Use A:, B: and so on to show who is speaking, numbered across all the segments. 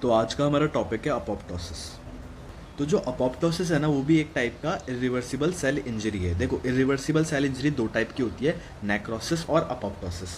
A: तो आज का हमारा टॉपिक है अपोप्टोसिस। तो जो अपोप्टोसिस है ना, वो भी एक टाइप का इरिवर्सिबल सेल इंजरी है। देखो, इरिवर्सिबल सेल इंजरी दो टाइप की होती है, नेक्रोसिस और अपोप्टोसिस।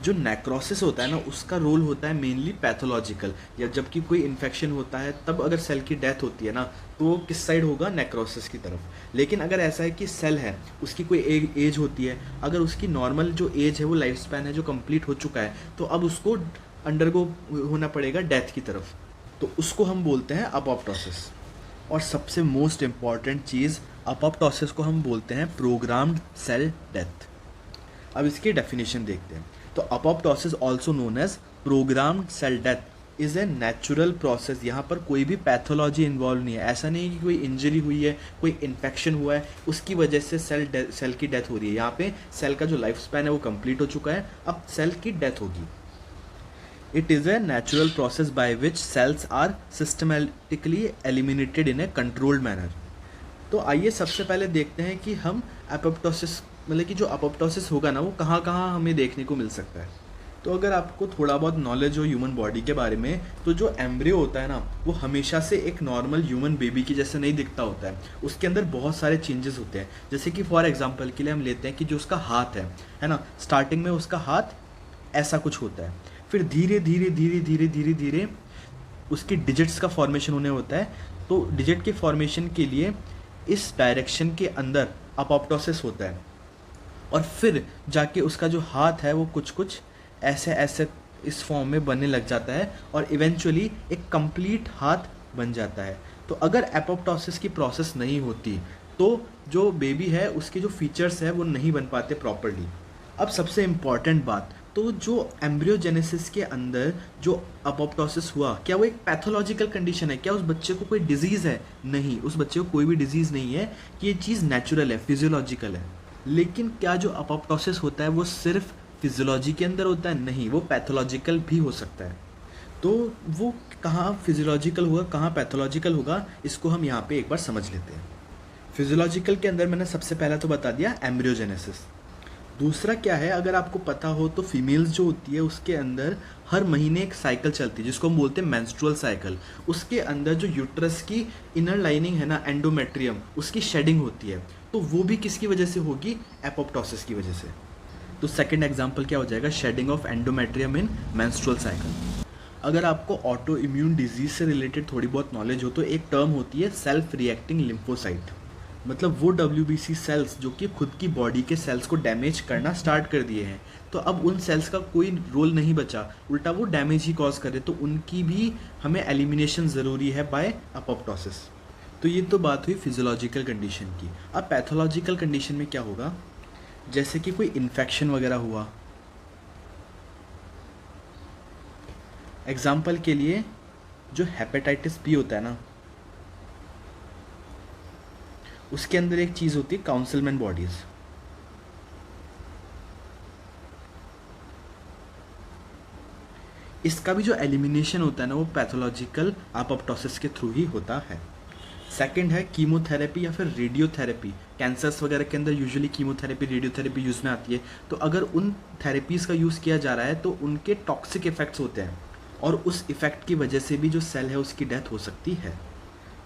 A: जो नेक्रोसिस होता है ना, उसका रोल होता है मेनली पैथोलॉजिकल, या जबकि कोई इन्फेक्शन होता है तब अगर सेल की डेथ होती है ना, तो वो किस साइड होगा, नेक्रोसिस की तरफ। लेकिन अगर ऐसा है कि सेल है, उसकी कोई एज होती है, अगर उसकी नॉर्मल जो एज है, वो लाइफ स्पैन है जो कंप्लीट हो चुका है, तो अब उसको अंडरगो होना पड़ेगा डेथ की तरफ, तो उसको हम बोलते हैं अपोप्टोसिस। और सबसे मोस्ट इम्पॉर्टेंट चीज़, अपोप्टोसिस को हम बोलते हैं प्रोग्राम्ड सेल डेथ। अब इसकी डेफिनेशन देखते हैं। तो apoptosis also known as programmed cell death is a natural process. यहाँ पर कोई भी पैथोलॉजी इन्वॉल्व नहीं है। ऐसा नहीं है कि कोई इंजरी हुई है, कोई इन्फेक्शन हुआ है, उसकी वजह से सेल की डेथ हो रही है। यहाँ पे सेल का जो लाइफ स्पैन है वो कंप्लीट हो चुका है, अब सेल की डेथ होगी। It is a natural process by which cells are systematically eliminated in a controlled manner. तो आइए सबसे पहले देखते हैं कि हम एपोप्टोसिस, मतलब कि जो अपोप्टोसिस होगा ना, वो कहाँ कहाँ हमें देखने को मिल सकता है। तो अगर आपको थोड़ा बहुत नॉलेज हो ह्यूमन बॉडी के बारे में, तो जो एम्ब्रियो होता है ना, वो हमेशा से एक नॉर्मल ह्यूमन बेबी की जैसे नहीं दिखता होता है। उसके अंदर बहुत सारे चेंजेस होते हैं। जैसे कि फॉर एग्जांपल के लिए हम लेते हैं कि जो उसका हाथ है ना, स्टार्टिंग में उसका हाथ ऐसा कुछ होता है, फिर धीरे धीरे धीरे धीरे धीरे धीरे उसकी डिजिट्स का फॉर्मेशन होने होता है। तो डिजिट के फॉर्मेशन के लिए इस डायरेक्शन के अंदर अपोप्टोसिस होता है, और फिर जाके उसका जो हाथ है वो कुछ कुछ ऐसे ऐसे इस फॉर्म में बनने लग जाता है, और इवेंचुअली एक कंप्लीट हाथ बन जाता है। तो अगर एपोप्टोसिस की प्रोसेस नहीं होती, तो जो बेबी है उसके जो फीचर्स है वो नहीं बन पाते प्रॉपरली। अब सबसे इम्पॉर्टेंट बात, तो जो एम्ब्रियोजेनेसिस के अंदर जो अपोप्टोसिस हुआ, क्या वो एक पैथोलॉजिकल कंडीशन है? क्या उस बच्चे को कोई डिजीज़ है? नहीं, उस बच्चे को कोई भी डिजीज़ नहीं है। कि ये चीज़ नेचुरल है, फिजियोलॉजिकल है। लेकिन क्या जो अपोप्टोसिस होता है वो सिर्फ फिजियोलॉजी के अंदर होता है? नहीं, वो पैथोलॉजिकल भी हो सकता है। तो वो कहाँ फिजियोलॉजिकल होगा, कहाँ पैथोलॉजिकल होगा, इसको हम यहाँ पे एक बार समझ लेते हैं। फिजियोलॉजिकल के अंदर मैंने सबसे पहला तो बता दिया एम्ब्रियोजेनेसिस। दूसरा क्या है, अगर आपको पता हो तो फीमेल्स जो होती है उसके अंदर हर महीने एक साइकिल चलती है जिसको हम बोलते हैं मेंस्ट्रुअल साइकिल। उसके अंदर जो यूट्रस की इनर लाइनिंग है ना, एंडोमेट्रियम, उसकी शेडिंग होती है। तो वो भी किसकी वजह से होगी? एपोप्टोसिस की वजह से। तो सेकंड एग्जांपल क्या हो जाएगा? Shedding of endometrium in menstrual cycle. अगर आपको ऑटो इम्यून डिजीज से रिलेटेड थोड़ी बहुत नॉलेज हो, तो एक टर्म होती है सेल्फ रिएक्टिंग लिम्फोसाइट। मतलब वो WBC सेल्स जो कि खुद की बॉडी के सेल्स को डैमेज करना स्टार्ट कर दिए हैं, तो अब उन सेल्स का कोई रोल नहीं बचा, उल्टा वो डैमेज ही कॉज करे, तो उनकी भी हमें एलिमिनेशन ज़रूरी है बाय अपोप्टोसिस। तो ये तो बात हुई फिजियोलॉजिकल कंडीशन की। अब पैथोलॉजिकल कंडीशन में क्या होगा? जैसे कि कोई इन्फेक्शन वगैरह हुआ। एग्जाम्पल के लिए जो हेपेटाइटिस बी होता है ना, उसके अंदर एक चीज़ होती है काउंसिलमेंट बॉडीज़। इसका भी जो एलिमिनेशन होता है ना, वो पैथोलॉजिकल अपोप्टोसिस के थ्रू ही होता है। सेकंड है कीमोथेरेपी या फिर रेडियोथेरेपी। कैंसर्स वगैरह के अंदर यूजुअली कीमोथेरेपी, रेडियोथेरेपी यूज़ में आती है। तो अगर उन थेरेपीज़ का यूज़ किया जा रहा है तो उनके टॉक्सिक इफेक्ट्स होते हैं, और उस इफेक्ट की वजह से भी जो सेल है उसकी डेथ हो सकती है।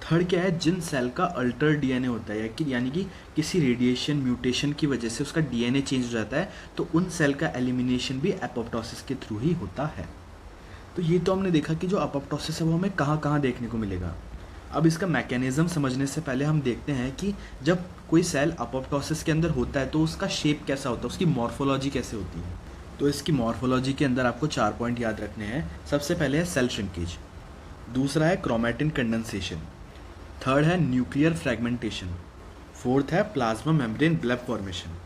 A: थर्ड क्या है? जिन सेल का अल्टर डीएनए होता है, यानी कि किसी रेडिएशन म्यूटेशन की वजह से उसका डीएनए चेंज हो जाता है, तो उन सेल का एलिमिनेशन भी एपोप्टोसिस के थ्रू ही होता है। तो ये तो हमने देखा कि जो अपोप्टोसिस है वो हमें कहाँ कहाँ देखने को मिलेगा। अब इसका मैकेनिज्म समझने से पहले हम देखते हैं कि जब कोई सेल अपोप्टोसिस के अंदर होता है तो उसका शेप कैसा होता है, उसकी मॉर्फोलॉजी कैसे होती है। तो इसकी मॉर्फोलॉजी के अंदर आपको 4 पॉइंट याद रखने हैं। सबसे पहले है सेल श्रिंकेज, दूसरा है क्रोमैटिन कंडेंसेशन, थर्ड है न्यूक्लियर फ्रेगमेंटेशन, फोर्थ है प्लाज्मा मेम्ब्रेन ब्लब फॉर्मेशन।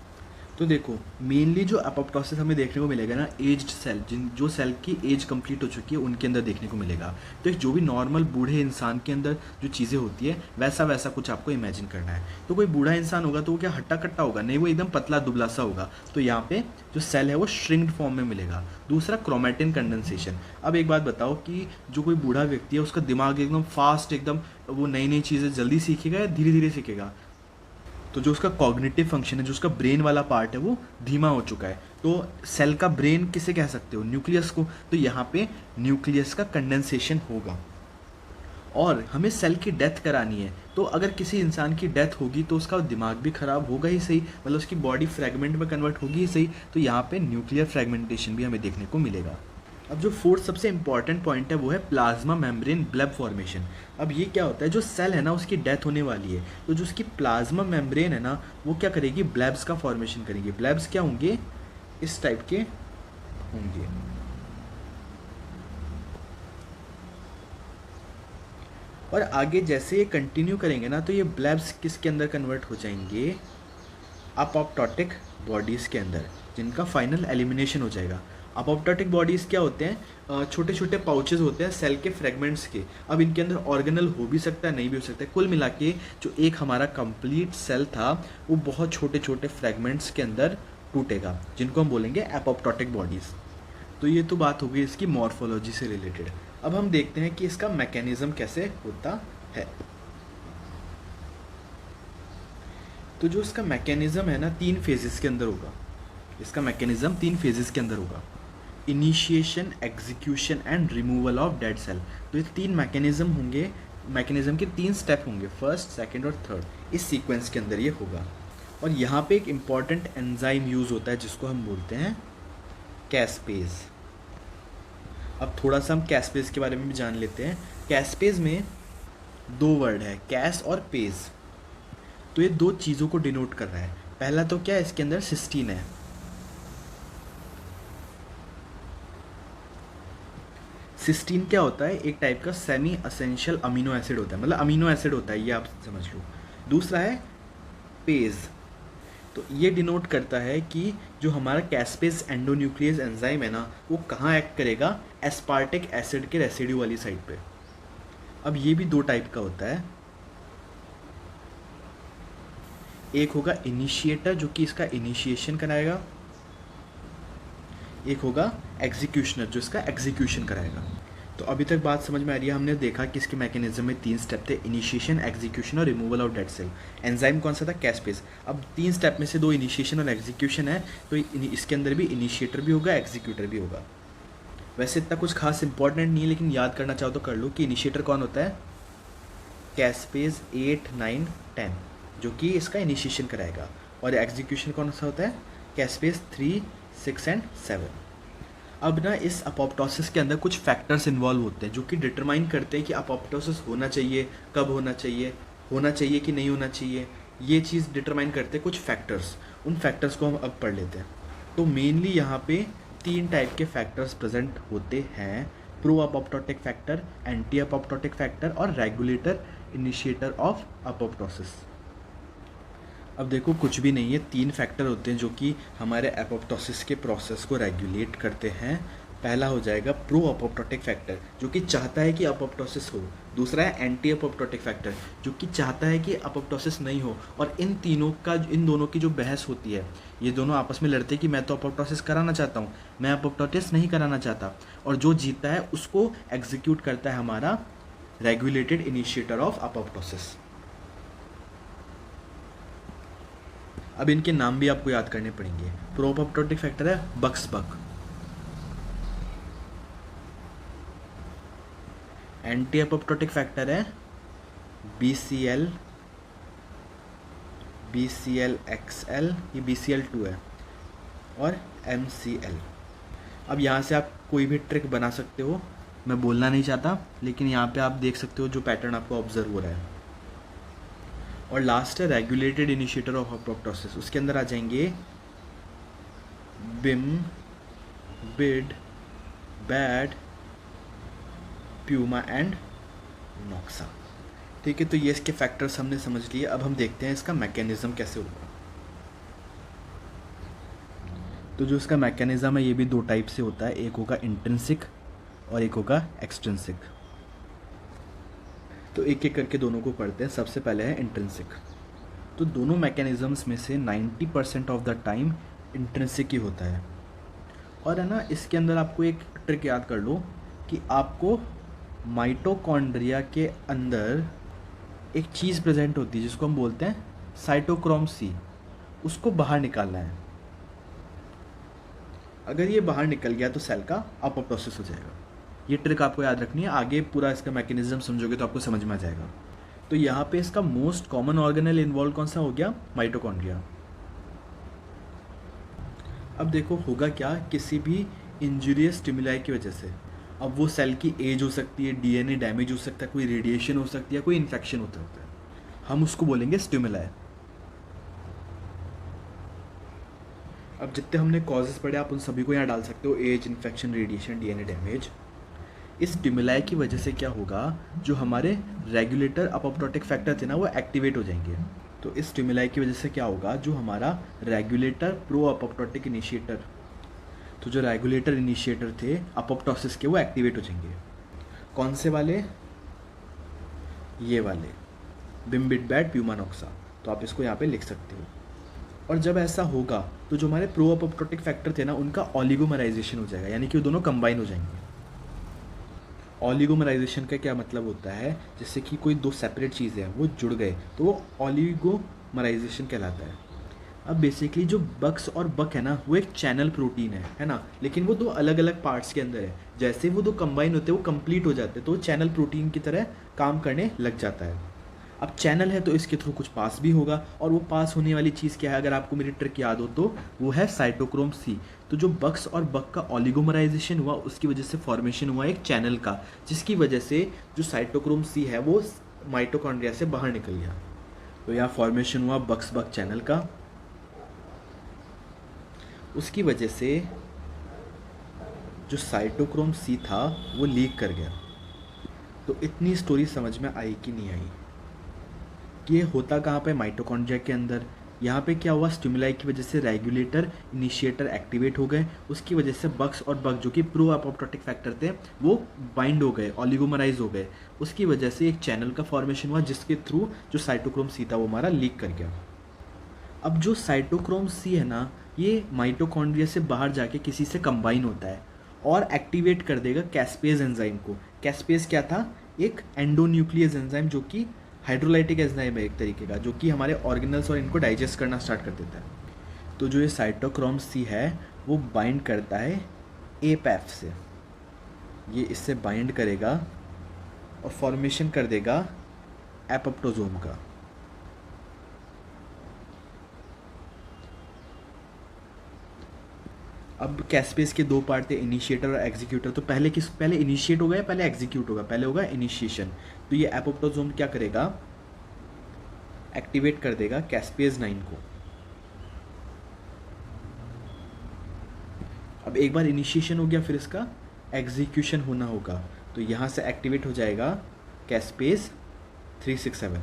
A: तो देखो, मेनली जो अपोप्टोसिस हमें देखने को मिलेगा ना, एज्ड सेल, जो सेल की एज कंप्लीट हो चुकी है उनके अंदर देखने को मिलेगा। तो एक जो भी नॉर्मल बूढ़े इंसान के अंदर जो चीज़ें होती है वैसा वैसा कुछ आपको इमेजिन करना है। तो कोई बूढ़ा इंसान होगा तो वो क्या हट्टा कट्टा होगा? नहीं, वो एकदम पतला दुबला सा होगा। तो यहाँ पे जो सेल है वो श्रिंक्ड फॉर्म में मिलेगा। दूसरा क्रोमैटिन कंडेंसेशन। अब एक बात बताओ कि जो कोई बूढ़ा व्यक्ति है उसका दिमाग एकदम फास्ट, एकदम वो नई नई चीज़ें जल्दी सीखेगा या धीरे धीरे सीखेगा? तो जो उसका कॉग्निटिव फंक्शन है, जो उसका ब्रेन वाला पार्ट है, वो धीमा हो चुका है। तो सेल का ब्रेन किसे कह सकते हो? न्यूक्लियस को। तो यहाँ पे न्यूक्लियस का कंडेंसेशन होगा और हमें सेल की डेथ करानी है। तो अगर किसी इंसान की डेथ होगी तो उसका दिमाग भी खराब होगा ही सही, मतलब उसकी बॉडी फ्रेगमेंट में कन्वर्ट होगी ही सही। तो यहाँ पे न्यूक्लियर फ्रेगमेंटेशन भी हमें देखने को मिलेगा। अब जो फोर्थ सबसे इंपॉर्टेंट पॉइंट है वो है प्लाज्मा मेम्ब्रेन ब्लब फॉर्मेशन। अब ये क्या होता है, जो सेल है ना उसकी डेथ होने वाली है, तो जो उसकी प्लाज्मा मेम्ब्रेन है ना वो क्या करेगी, ब्लब्स का फॉर्मेशन करेगी। ब्लब्स क्या होंगे, इस टाइप के होंगे। और आगे जैसे ये कंटिन्यू करेंगे ना तो ये ब्लब्स किसके अंदर कन्वर्ट हो जाएंगे, अपोप्टोटिक बॉडीज़ के अंदर, जिनका फाइनल एलिमिनेशन हो जाएगा। अपोप्टोटिक बॉडीज़ क्या होते हैं, छोटे छोटे पाउचेस होते हैं सेल के फ्रेगमेंट्स के। अब इनके अंदर ऑर्गेनल हो भी सकता है, नहीं भी हो सकता है। कुल मिला के जो एक हमारा कंप्लीट सेल था वो बहुत छोटे छोटे फ्रेगमेंट्स के अंदर टूटेगा, जिनको हम बोलेंगे एपोप्टोटिक बॉडीज़। तो ये तो बात हो गई इसकी मॉर्फोलॉजी से रिलेटेड। अब हम देखते हैं कि इसका मैकेनिज्म कैसे होता है। तो जो इसका मैकेनिज्म है ना, 3 फेजेस के अंदर होगा। इसका मैकेनिज्म 3 फेजेस के अंदर होगा, initiation, execution and removal of dead cell. तो ये 3 मैकेनिज्म होंगे, मैकेनिज्म के 3 स्टेप होंगे, फर्स्ट, सेकंड और थर्ड, इस सीक्वेंस के अंदर ये होगा। और यहाँ पे एक इम्पॉर्टेंट एंजाइम यूज़ होता है जिसको हम बोलते हैं कैस्पेज। अब थोड़ा सा हम कैस्पेज के बारे में भी जान लेते हैं। कैस्पेज में 2 वर्ड है, कैस और पेज। तो ये 2 चीज़ों को डिनोट कर रहा है। पहला तो क्या है, इसके अंदर सिस्टीन है। सिस्टीन क्या होता है, एक टाइप का सेमी असेंशियल अमीनो एसिड होता है, मतलब अमीनो एसिड होता है, ये आप समझ लो। दूसरा है पेज। तो ये डिनोट करता है कि जो हमारा कैस्पेज एंडोन्यूक्लियस एंजाइम है ना वो कहाँ एक्ट करेगा, एस्पार्टिक एसिड के रेसिड्यू वाली साइड पे। अब ये भी 2 टाइप का होता है, एक होगा इनिशिएटर जो कि इसका इनिशिएशन कराएगा, एक होगा एग्जीक्यूशनर जो इसका एग्जीक्यूशन कराएगा। तो अभी तक बात समझ में आ रही है। हमने देखा कि इसके मैकेनिज्म में 3 स्टेप थे, इनिशिएशन, एग्जीक्यूशन और removal of dead cell. Enzyme कौन सा था, कैस्पेज। अब 3 स्टेप में से 2 इनिशिएशन और एग्जीक्यूशन है, तो इसके अंदर भी इनिशिएटर भी होगा, एग्जीक्यूटर भी होगा। वैसे इतना कुछ खास इंपॉर्टेंट नहीं है, लेकिन याद करना चाहो तो कर लो कि इनिशिएटर कौन होता है, कैस्पेज 8, 9, 10 जो कि इसका इनिशिएशन कराएगा। और एग्जीक्यूशन कौन सा होता है, कैस्पेज 3, 6 एंड 7। अब ना इस अपोप्टोसिस के अंदर कुछ फैक्टर्स इन्वॉल्व होते हैं जो कि डिटरमाइन करते हैं कि अपोप्टोसिस होना चाहिए, कब होना चाहिए कि नहीं होना चाहिए। ये चीज़ डिटरमाइन करते हैं कुछ फैक्टर्स। उन फैक्टर्स को हम अब पढ़ लेते हैं। तो मेनली यहाँ पे 3 टाइप के फैक्टर्स प्रेजेंट होते हैं, pro apoptotic factor, anti apoptotic factor और रेगुलेटर इनिशिएटर ऑफ अपोप्टोसिस। अब देखो कुछ भी नहीं है, 3 फैक्टर होते हैं जो कि हमारे एपोप्टोसिस के प्रोसेस को रेगुलेट करते हैं। पहला हो जाएगा प्रो अपोप्टोटिक फैक्टर जो कि चाहता है कि अपोप्टोसिस हो। दूसरा है एंटी अपोप्टोटिक फैक्टर जो कि चाहता है कि अपोप्टोसिस नहीं हो। और इन दोनों की जो बहस होती है, ये दोनों आपस में लड़ते हैं कि मैं तो अपोप्टोसिस कराना चाहता हूँ, मैं अपोप्टोसिस नहीं कराना चाहता। और जो जीतता है उसको एग्जीक्यूट करता है हमारा रेगुलेटेड इनिशिएटर ऑफ अपोप्टोसिस। अब इनके नाम भी आपको याद करने पड़ेंगे। प्रो अपोप्टोटिक फैक्टर है बक्सबक, एंटी अपोप्टोटिक फैक्टर है BCL, BCL-XL, ये BCL2 है, और MCL। अब यहाँ से आप कोई भी ट्रिक बना सकते हो, मैं बोलना नहीं चाहता, लेकिन यहाँ पे आप देख सकते हो जो पैटर्न आपको ऑब्जर्व हो रहा है। और लास्ट है रेगुलेटेड इनिशिएटर ऑफ अपोप्टोसिस, उसके अंदर आ जाएंगे बिम, बिड, बैड, प्यूमा एंड नॉक्सा। ठीक है, तो ये इसके फैक्टर्स हमने समझ लिए। अब हम देखते हैं इसका मैकेनिज्म कैसे होगा। तो जो इसका मैकेनिज्म है ये भी 2 टाइप से होता है, एक होगा इंट्रिंसिक और एक होगा एक्सट्रिंसिक। तो एक एक करके दोनों को पढ़ते हैं। सबसे पहले है इंट्रिंसिक। तो दोनों मैकेनिज़म्स में से 90% ऑफ द टाइम इंट्रिंसिक ही होता है। और है ना, इसके अंदर आपको एक ट्रिक याद कर लो कि आपको माइटोकॉन्ड्रिया के अंदर एक चीज़ प्रेजेंट होती है जिसको हम बोलते हैं साइटोक्रोम सी, उसको बाहर निकालना है। अगर ये बाहर निकल गया तो सेल का अपोप्टोसिस हो जाएगा। ये ट्रिक आपको याद रखनी है, आगे पूरा इसका मैकेनिज्म समझोगे तो आपको समझ में आ जाएगा। तो यहाँ पे इसका मोस्ट कॉमन ऑर्गेनेल इन्वॉल्व कौन सा हो गया? माइटोकॉन्ड्रिया। अब देखो होगा क्या, किसी भी इंजूरियस स्टिमुलाई की वजह से, अब वो सेल की एज हो सकती है, डीएनए डैमेज हो सकता है, कोई रेडिएशन हो सकती है, कोई इन्फेक्शन होता है, हम उसको बोलेंगे स्टिमुलाई। अब जितने हमने कॉजेस पढ़े आप उन सभी को यहाँ डाल सकते हो, age, infection, radiation, DNA damage. इस स्टिमुलाई की वजह से क्या होगा, जो हमारे रेगुलेटर अपोप्टोटिक फैक्टर थे ना वो एक्टिवेट हो जाएंगे। तो इस स्टिमुलाई की वजह से क्या होगा, जो हमारा रेगुलेटर प्रो अपोप्टोटिक इनिशिएटर, तो जो रेगुलेटर इनिशिएटर थे अपोप्टोसिस के, वो एक्टिवेट हो जाएंगे। कौन से वाले? ये वाले, बिम्बिडबैट, प्यूमानॉक्सा। तो आप इसको यहाँ पे लिख सकते हो। और जब ऐसा होगा तो जो हमारे प्रो अपोप्टोटिक फैक्टर थे ना उनका ऑलिगोमराइजेशन हो जाएगा, यानी कि वो दोनों कंबाइन हो जाएंगे। ऑलिगोमराइजेशन का क्या मतलब होता है, जैसे कि कोई दो सेपरेट चीज़ें हैं वो जुड़ गए तो वो ऑलिगोमराइजेशन कहलाता है। अब बेसिकली जो बक्स और बक है ना वो एक चैनल प्रोटीन है ना, लेकिन वो दो अलग अलग पार्ट्स के अंदर है। जैसे वो दो कंबाइन होते हैं वो कंप्लीट हो जाते हैं, तो वो चैनल प्रोटीन की तरह काम करने लग जाता है। अब चैनल है तो इसके थ्रू कुछ पास भी होगा, और वो पास होने वाली चीज़ क्या है, अगर आपको मेरी ट्रिक याद हो तो वो है साइटोक्रोम सी। तो जो बक्स और बक का ऑलिगोमराइजेशन हुआ उसकी वजह से फॉर्मेशन हुआ एक चैनल का, जिसकी वजह से जो साइटोक्रोम सी है वो माइटोकॉन्ड्रिया से बाहर निकल गया। तो यहाँ फॉर्मेशन हुआ बक्स बक चैनल का, उसकी वजह से जो साइटोक्रोम सी था वो लीक कर गया। तो इतनी स्टोरी समझ में आई कि नहीं आई? कि ये होता कहाँ पे? माइटोकॉन्ड्रिया के अंदर। यहाँ पे क्या हुआ, स्टिमुलाई की वजह से रेगुलेटर इनिशिएटर एक्टिवेट हो गए, उसकी वजह से बक्स और बक जो कि प्रो अपोप्टोटिक फैक्टर थे वो बाइंड हो गए, ऑलिगोमराइज हो गए। उसकी वजह से एक चैनल का फॉर्मेशन हुआ जिसके थ्रू जो साइटोक्रोम सी था वो हमारा लीक कर गया। अब जो साइटोक्रोम सी है ना ये माइटोकॉन्ड्रिया से बाहर जाके किसी से कंबाइन होता है और एक्टिवेट कर देगा कैस्पेज एंजाइम को। कैस्पेज क्या था? एक एंडोन्यूक्लियस एंजाइम जो कि हाइड्रोलाइटिक एंजाइम है एक तरीके का, जो कि हमारे ऑर्गेनल्स और इनको डाइजेस्ट करना स्टार्ट कर देता है। तो जो ये साइटोक्रोम सी है वो बाइंड करता है एपैफ से, ये इससे बाइंड करेगा और फॉर्मेशन कर देगा एपोप्टोजोम का। अब कैस्पेज के दो पार्ट थे, इनिशिएटर और एग्जीक्यूटर। तो पहले इनिशिएट होगा या पहले एग्जीक्यूट होगा? पहले होगा इनिशिएशन। तो ये एपोप्टोजोम क्या करेगा, एक्टिवेट कर देगा कैस्पेज 9 को। अब एक बार इनिशिएशन हो गया फिर इसका एग्जीक्यूशन होना होगा, तो यहाँ से एक्टिवेट हो जाएगा कैस्पेज 367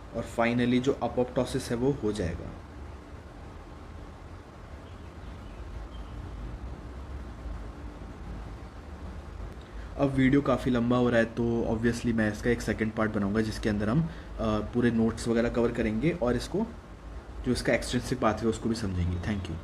A: और फाइनली जो अपोप्टोसिस है वो हो जाएगा। अब वीडियो काफ़ी लंबा हो रहा है तो ऑब्वियसली मैं इसका एक सेकंड पार्ट बनाऊंगा जिसके अंदर हम पूरे नोट्स वगैरह कवर करेंगे और इसको जो इसका एक्सटेंसिव पाथ है उसको भी समझेंगे। Thank you.